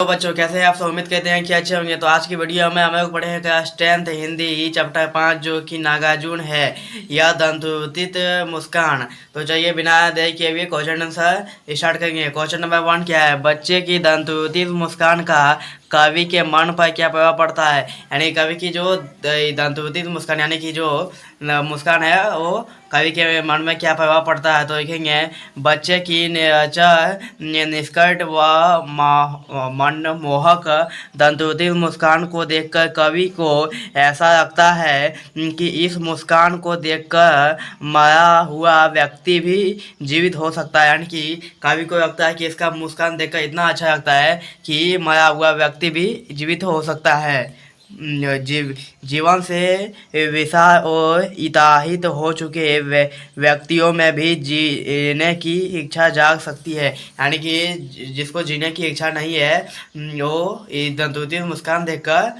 तो बच्चों कैसे हैं आप सब। उम्मीद करते हैं कि अच्छे होंगे। तो आज की वीडियो में हमें पढ़ेगा क्लास 10th हिंदी चैप्टर 5 जो कि नागार्जुन है या दंतोतित मुस्कान। तो चलिए बिना देर किए हुए क्वेश्चन आंसर स्टार्ट करेंगे। क्वेश्चन नंबर 1 क्या है? बच्चे की दंतोतित मुस्कान का कवि के मन पर क्या प्रभाव पड़ता है? यानी कवि की जो दंतोतित मुस्कान यानी कि जो मुस्कान है वो कवि के मन में क्या प्रभाव पड़ता है। तो देखेंगे बच्चे की निष्कट व मनमोहक दंतोतित मुस्कान को देखकर कवि को ऐसा लगता है कि इस मुस्कान को देखकर मरा हुआ व्यक्ति भी जीवित हो सकता है। यानी कि कवि को लगता है कि इसका मुस्कान देखकर इतना अच्छा लगता है कि मरा हुआ व्यक्ति भी जीवित हो सकता है। जीवन से विषाद और इताहित हो चुके व्यक्तियों में भी जीने की इच्छा जाग सकती है। यानी कि जिसको जीने की इच्छा नहीं है वो दंतोतित मुस्कान देखकर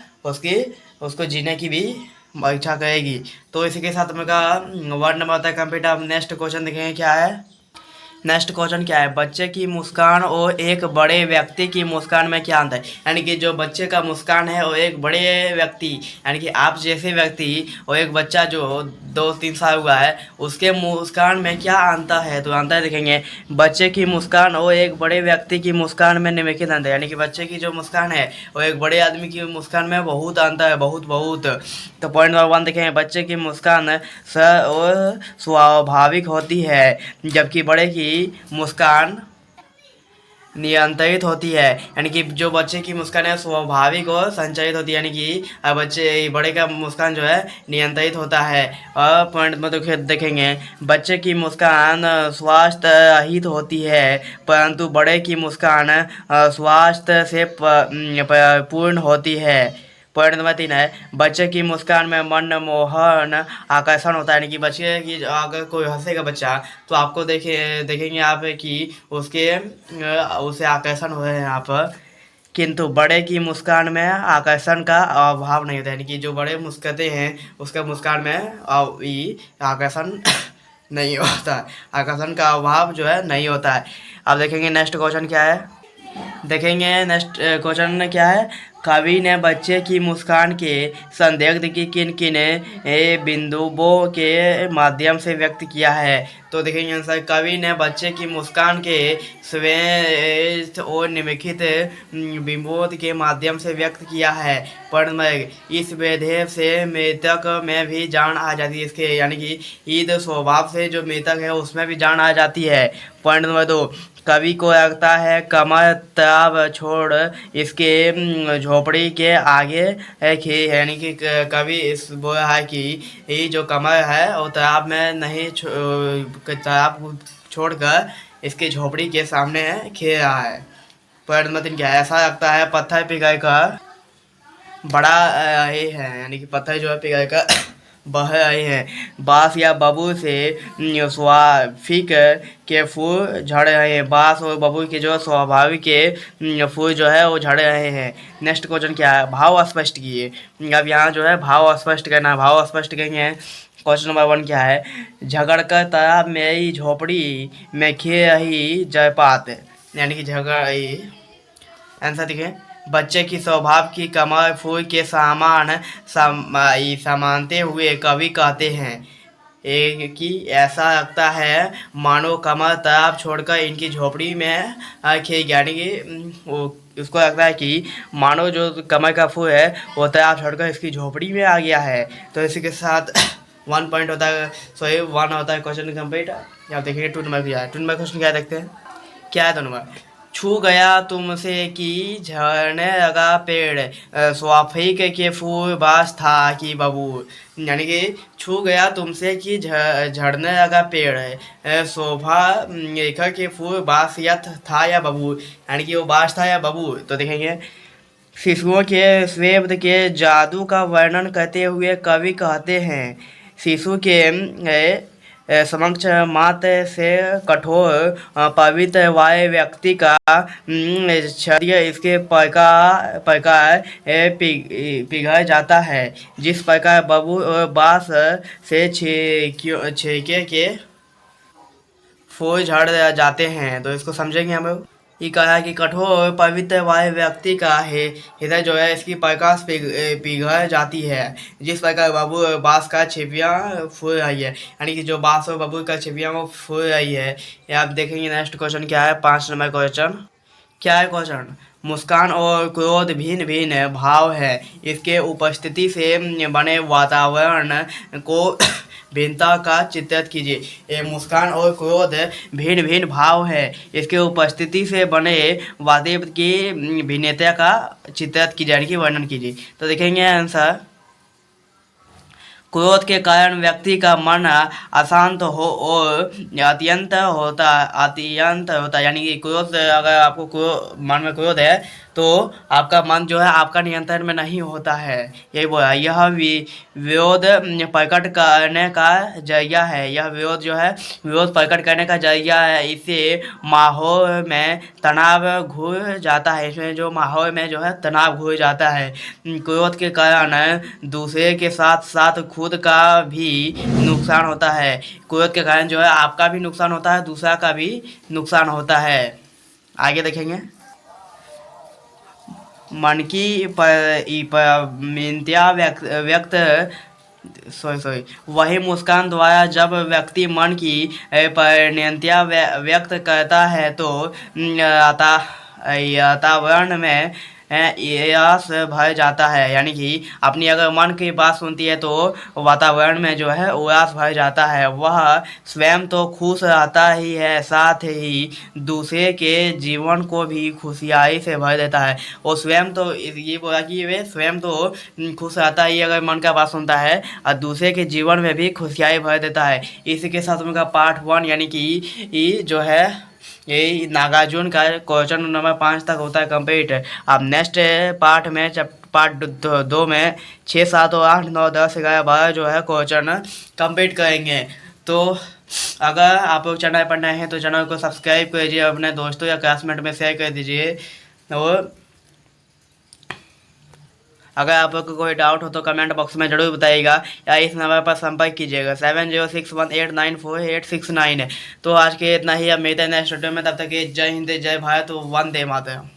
उसको जीने की भी इच्छा करेगी। तो इसी के साथ मेरा वर्ड नंबर होता है कंप्लीट। अब नेक्स्ट क्वेश्चन देखेंगे क्या है। नेक्स्ट क्वेश्चन क्या है? बच्चे की मुस्कान और एक बड़े व्यक्ति की मुस्कान में क्या अंतर है? यानी कि जो बच्चे का मुस्कान है और एक बड़े व्यक्ति यानी कि आप जैसे व्यक्ति और एक बच्चा जो 2-3 साल हुआ है उसके मुस्कान में क्या अंतर है। तो अंतर देखेंगे बच्चे की मुस्कान और एक बड़े व्यक्ति की मुस्कान में निम्नलिखित अंतर। यानी कि बच्चे की जो मुस्कान है और एक बड़े आदमी की मुस्कान में बहुत अंतर है, बहुत बहुत। तो पॉइंट नंबर 1 देखेंगे बच्चे की मुस्कान स्वाभाविक होती है जबकि बड़े की मुस्कान नियंत्रित होती है। यानी कि जो बच्चे की मुस्कान है स्वाभाविक और संचरित होती है, यानी कि बच्चे बड़े का मुस्कान जो है नियंत्रित होता है। और पॉइंट में तो देखेंगे बच्चे की मुस्कान स्वास्थ्य रहित होती है परंतु बड़े की मुस्कान स्वास्थ्य से पूर्ण होती है। पॉइंट नंबर 3 है बच्चे की मुस्कान में मनमोहन आकर्षण होता है। यानी कि बच्चे की अगर कोई हंसेगा बच्चा तो आपको देखेंगे आप कि उसे आकर्षण हो रहे हैं आप। किंतु बड़े की मुस्कान में आकर्षण का अभाव नहीं होता। यानी कि जो बड़े मुस्कुराते हैं उसका मुस्कान में आकर्षण नहीं होता है, आकर्षण का अभाव जो है नहीं होता है। अब देखेंगे नेक्स्ट क्वेश्चन क्या है। देखेंगे नेक्स्ट क्वेश्चन क्या है। कवि ने बच्चे की मुस्कान के संदिग्ध की किन किन बिंदुओं के माध्यम से व्यक्त किया है। तो देखेंगे आंसर कवि ने बच्चे की मुस्कान के श्वेत और निम्नलिखित बिंदुओं के माध्यम से व्यक्त किया है। पर इस विधेय से मृतक में भी जान आ जाती है इसके, यानी कि ईद स्वभाव से जो मृतक है उसमें भी जान आ जाती है। पॉइंट नंबर 2 कवि को लगता है कमर ताब छोड़ इसके झोपड़ी के आगे है कि, यानी कि कवि इस बोला है कि ये जो कमर है वो तालाब में नहीं तालाब छोड़कर इसकी झोपड़ी के सामने खेल रहा है। पर मतलब क्या ऐसा लगता है पत्थर पिघल कर बड़ा ये है, यानी कि पत्थर जो है पिघल कर बह रहे हैं। बांस या बबूल से स्वाभाविक के फूल झड़ रहे हैं। बांस और बबूल के जो स्वाभाविक के फूल जो है वो झड़ रहे हैं। नेक्स्ट क्वेश्चन क्या है? भाव स्पष्ट किए। अब यहाँ जो है भाव स्पष्ट करना, भाव स्पष्ट करेंगे। क्वेश्चन नंबर 1 क्या है? झगड़कर तालाब मेरी झोपड़ी में खेल रही जयपात, यानी कि झगड़ आंसर देखें बच्चे की स्वभाव की कमर फूल के सामान समानते हुए कवि कहते हैं एक कि ऐसा लगता है मानो कमर तालाब छोड़कर इनकी झोपड़ी में खेल, यानी कि वो उसको लगता है कि मानो जो कमर का फूल है वो तालाब छोड़कर इसकी झोपड़ी में आ गया है। तो इसी के साथ 1 पॉइंट होता है, सॉरी 1 होता है क्वेश्चन कंप्लीट। आप देखिए 2 नंबर क्या है। 2 नंबर क्वेश्चन क्या देखते हैं क्या है। 2 नंबर छू गया तुमसे कि झड़ने लगा पेड़ स्वाफिक के फूल बास था कि बबूल, यानी कि छू गया तुमसे कि झड़ने लगा पेड़ शोभा रेखा के फूल बास या था या बबूल, यानी कि वो बास था या बबूल। तो देखेंगे शिशुओं के शब्द के जादू का वर्णन करते हुए कवि कहते हैं शिशु के समक्ष मात्र से कठोर पवित्र वाले व्यक्ति का शरीर इसके प्रकार पिघल जाता है जिस प्रकार बबूल और बांस से छेके के फूल झड़ जाते हैं। तो इसको समझेंगे हम लोग। ये कहा है कि कठोर पवित्र वाले व्यक्ति का हृदय जो है इसकी प्रकाश पिघल जाती है, जिस प्रकार बाबू बांस का छिपियाँ फूल रही है, यानी कि जो बांस और बाबू का छिपियाँ वो फूल रही है। ये आप देखेंगे। नेक्स्ट क्वेश्चन क्या है, 5 नंबर क्वेश्चन क्या है क्वेश्चन, मुस्कान और क्रोध भिन्न भिन्न भाव है, इसके उपस्थिति से बने वातावरण को भिन्नता का चित्रित कीजिए। ये मुस्कान और क्रोध भिन्न भिन्न भाव है, इसके उपस्थिति से बने वातावरण की भिन्नता का चित्रित कीजिए, यानी कि वर्णन कीजिए। तो देखेंगे आंसर, क्रोध के कारण व्यक्ति का मन अशांत हो और अत्यंत होता, यानी कि क्रोध, अगर आपको मन में क्रोध है तो आपका मन जो है आपका नियंत्रण में नहीं होता है, यही बोला। यह विरोध प्रकट करने का जरिया है, यह विरोध जो है विरोध प्रकट करने का जरिया है, इससे माहौल में तनाव घुस जाता है, इसमें जो माहौल में जो है तनाव घुस जाता है। क्रोध के कारण दूसरे के साथ साथ खुद का भी नुकसान होता है, क्रोध के कारण जो है आपका भी नुकसान होता है, दूसरा का भी नुकसान होता है। आगे देखेंगे, मन की मिन्त्या व्यक्त वही मुस्कान द्वारा जब व्यक्ति मन की परिणतियाँ व्यक्त करता है तो वातावरण में यश भर जाता है, यानी कि अपनी अगर मन की बात सुनती है तो वातावरण में जो है उल्लास भर जाता है, वह स्वयं तो खुश रहता ही है, साथ ही दूसरे के जीवन को भी खुशियाई से भर देता है। और स्वयं तो ये बोला कि वे स्वयं तो खुश रहता ही अगर मन का बात सुनता है, और दूसरे के जीवन में भी खुशियाई भर देता है। इसी के साथ उनका पार्ट 1 यानी कि जो है यही नागार्जुन का क्वेश्चन नंबर 5 तक होता है कंप्लीट। अब नेक्स्ट पार्ट में पार्ट 2 में 6, 7 और 8, 9, 10, 11, 12 जो है क्वेश्चन कंप्लीट करेंगे। तो अगर आप लोग चैनल पर नए हैं तो चैनल को सब्सक्राइब कीजिए, अपने दोस्तों या क्लासमेट में शेयर कर दीजिए। और अगर आप लोग को कोई डाउट हो तो कमेंट बॉक्स में जरूर बताइएगा, या इस नंबर पर संपर्क कीजिएगा 7061894869। तो आज के इतना ही, अब मिलते हैं नेक्स्ट वीडियो में, तब तक जय हिंद, जय भारत, वंदे मातरम।